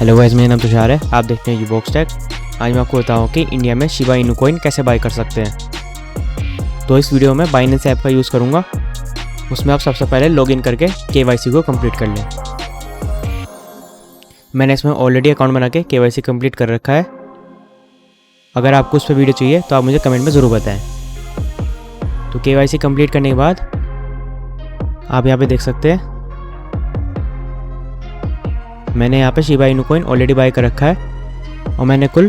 Hello guys, मेरा नाम तुषार है। आप देखते हैं यूबॉक्स टेक। आज मैं आपको बताऊँ कि इंडिया में शिबा इनू कॉइन कैसे बाय कर सकते हैं। तो इस वीडियो में बाइनेंस ऐप का यूज़ करूँगा। उसमें आप सबसे पहले लॉगिन करके KYC को कंप्लीट कर लें। मैंने इसमें ऑलरेडी अकाउंट बना के KYC कंप्लीट कर रखा है। अगर आपको उस पर वीडियो चाहिए तो आप मुझे कमेंट में ज़रूर बताएं। तो KYC कंप्लीट करने के बाद आप यहाँ पे देख सकते हैं मैंने यहाँ पे Shiba Inu coin already bye कर रखा है और मैंने कुल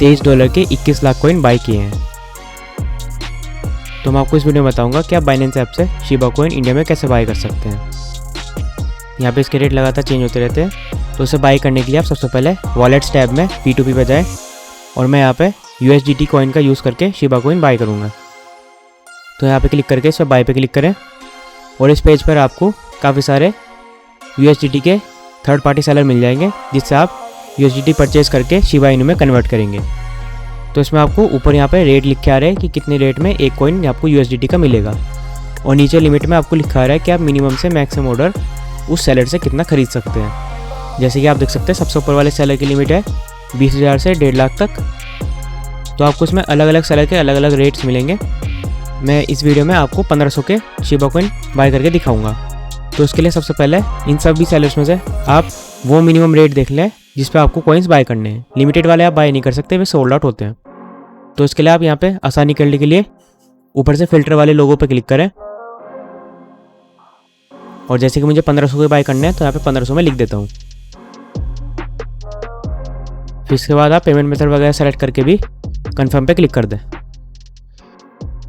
$23 के 21 लाख कॉइन बाय किए हैं। तो मैं आपको इस वीडियो में बताऊंगा कि आप बाइनेंस ऐप से शिबा कॉइन इंडिया में कैसे बाय कर सकते हैं। यहाँ पे इसके रेट लगातार चेंज होते रहते हैं। तो इसे बाय करने के लिए आप सबसे पहले वॉलेट्स टैब में P2P पे जाएँ और मैं यहाँ पे USDT कॉइन का यूज़ करके शिबा कॉइन बाय करूँगा। तो यहाँ पे क्लिक करके इस पर बाय पे क्लिक करें और इस पेज पर आपको काफ़ी सारे USDT के थर्ड पार्टी सेलर मिल जाएंगे जिससे आप USDT परचेज़ करके शिबा इनू में कन्वर्ट करेंगे। तो इसमें आपको ऊपर यहाँ पे रेट लिखे आ रहे हैं कि कितने रेट में एक कॉइन आपको USDT का मिलेगा और नीचे लिमिट में आपको लिखा आ रहा है कि आप मिनिमम से मैक्सिमम ऑर्डर उस सेलर से कितना खरीद सकते हैं। जैसे कि आप देख सकते हैं सबसे ऊपर वाले सेलर की लिमिट है 20,000 से 1.5 लाख तक। तो आपको इसमें अलग अलग सेलर के अलग अलग रेट्स मिलेंगे। मैं इस वीडियो में आपको 1500 के शिबा कॉइन बाय करके दिखाऊंगा। तो उसके लिए सबसे पहले इन सभी सेलर्स में से आप वो मिनिमम रेट देख लें जिस पे आपको कॉइन्स बाय करने हैं। लिमिटेड वाले आप बाय नहीं कर सकते, वे सोल्ड आउट होते हैं। तो इसके लिए आप यहाँ पे आसानी करने के लिए ऊपर से फिल्टर वाले लोगों पे क्लिक करें और जैसे कि मुझे 1500 के बाय करने हैं तो यहाँ पे 1500 में लिख देता हूँ। फिर इसके बाद आप पेमेंट मेथड वगैरह सेलेक्ट करके भी कन्फर्म पे क्लिक कर दें।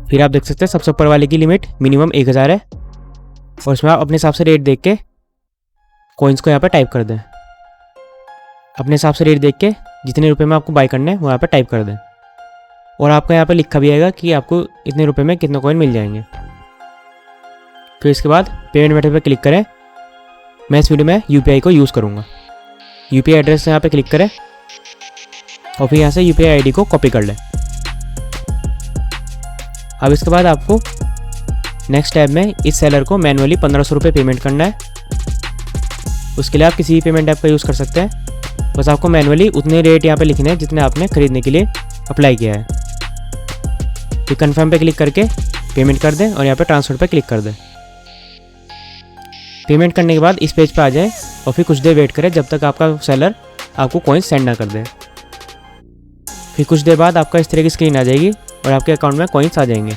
फिर आप देख सकते हैं सबसे ऊपर वाले की लिमिट मिनिमम 1000 है और उसमें आप अपने हिसाब से रेट देख के कॉइन्स को यहाँ पे टाइप कर दें। अपने हिसाब से रेट देख के जितने रुपए में आपको बाय करने हैं वो यहाँ पे टाइप कर दें और आपका यहाँ पे लिखा भी आएगा कि आपको इतने रुपए में कितने कॉइन मिल जाएंगे। फिर इसके बाद पेमेंट मेथड पे क्लिक करें। मैं इस वीडियो में UPI को यूज़ करूँगा। UPI एड्रेस यहाँ पे क्लिक करें और फिर यहाँ से UPI ID को कॉपी कर लें। अब इसके बाद आपको नेक्स्ट टैब में इस सेलर को मैनुअली 1500 रुपये पेमेंट करना है। उसके लिए आप किसी भी पेमेंट ऐप का यूज़ कर सकते हैं। बस आपको मैनुअली उतने रेट यहाँ पे लिखने हैं जितने आपने खरीदने के लिए अप्लाई किया है। फिर कन्फर्म पे क्लिक करके पेमेंट कर दें और यहाँ पे ट्रांसफर पे क्लिक कर दें। पेमेंट करने के बाद इस पेज पे आ जाए और फिर कुछ देर वेट करें जब तक आपका सेलर आपको कॉइन्स सेंड ना कर दे। फिर कुछ देर बाद आपका इस तरह की स्क्रीन आ जाएगी और आपके अकाउंट में कॉइन्स आ जाएंगे।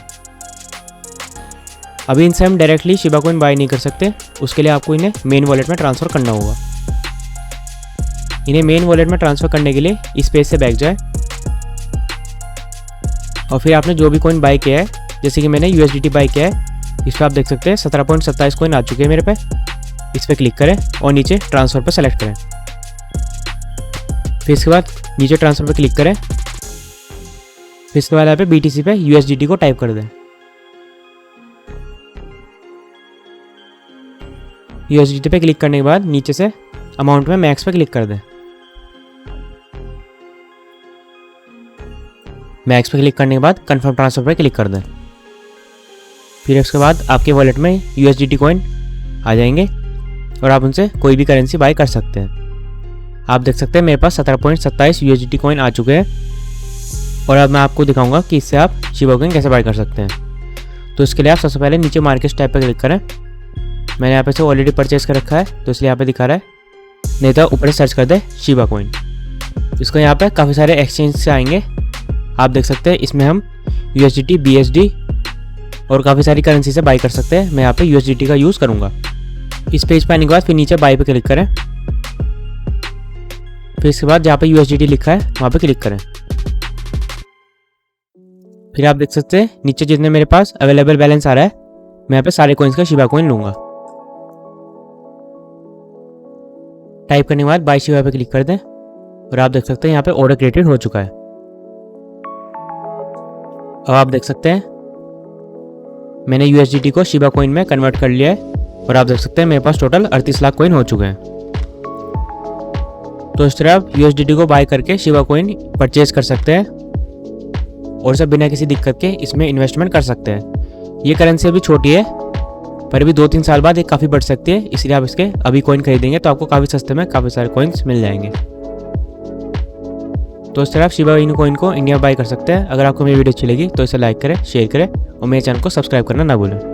अभी इनसे हम डायरेक्टली शिबा कॉइन बाय नहीं कर सकते। उसके लिए आपको इन्हें मेन वॉलेट में ट्रांसफ़र करना होगा। इन्हें मेन वॉलेट में ट्रांसफ़र करने के लिए इस पेज से बैक जाए और फिर आपने जो भी कॉइन बाय किया है, जैसे कि मैंने USDT बाय किया है, इस पर आप देख सकते हैं 17.27 कॉइन आ चुके हैं मेरे पे। इस पर क्लिक करें और नीचे ट्रांसफ़र पर सेलेक्ट करें। फिर इसके बाद नीचे ट्रांसफ़र पर क्लिक करें। फिर इसके बाद यहाँ पे BTC पे USDT को टाइप कर दें। USDT पे क्लिक करने के बाद नीचे से अमाउंट में मैक्स पे क्लिक कर दें। मैक्स पे क्लिक करने के बाद कंफर्म ट्रांसफर पे क्लिक कर दें। फिर उसके बाद आपके वॉलेट में USDT कॉइन आ जाएंगे और आप उनसे कोई भी करेंसी बाय कर सकते हैं। आप देख सकते हैं मेरे पास 17.27 USDT कॉइन आ चुके हैं और अब मैं आपको दिखाऊंगा कि इससे आप शिबा कॉइन कैसे बाय कर सकते हैं। तो इसके लिए आप सबसे पहले नीचे मार्केट टैब पे क्लिक करें। मैंने यहाँ पे से ऑलरेडी परचेज कर रखा है तो इसलिए यहाँ पे दिखा रहा है, नहीं तो ऊपर सर्च कर दे शिबा कॉइन। इसको यहाँ पे काफ़ी सारे एक्सचेंज से आएंगे। आप देख सकते हैं इसमें हम USDT, BSD और काफ़ी सारी करेंसी से बाय कर सकते हैं। मैं यहाँ पे USDT का यूज़ करूँगा। इस पेज पे आने के बाद फिर नीचे बाय पे क्लिक करें। फिर इसके बाद जहाँ पे USDT लिखा है वहाँ पे क्लिक करें। फिर आप देख सकते हैं नीचे जितने मेरे पास अवेलेबल बैलेंस आ रहा है, मैं यहाँ पे सारे कॉइन्स का शिबा कॉइन लूँगा। टाइप करने के बाद बाय शिबा पे क्लिक कर दें और आप देख सकते हैं यहाँ पे ऑर्डर क्रिएटेड हो चुका है। अब आप देख सकते हैं मैंने USDT को शिबा कॉइन में कन्वर्ट कर लिया है और आप देख सकते हैं मेरे पास टोटल 38 लाख कॉइन हो चुके हैं। तो इस तरह आप USDT को बाय करके शिबा कॉइन परचेज कर सकते हैं और सब बिना किसी दिक्कत के इसमें इन्वेस्टमेंट कर सकते हैं। ये करेंसी अभी छोटी है पर अभी 2-3 साल बाद ये काफ़ी बढ़ सकती है, इसलिए आप इसके अभी कॉइन खरीदेंगे तो आपको काफ़ी सस्ते में काफ़ी सारे कॉइन्स मिल जाएंगे। तो इस तरह आप शिबा इनू कॉइन को इंडिया में बाय कर सकते हैं। अगर आपको मेरी वीडियो अच्छी लगी तो इसे लाइक करें, शेयर करें और मेरे चैनल को सब्सक्राइब करना ना भूलें।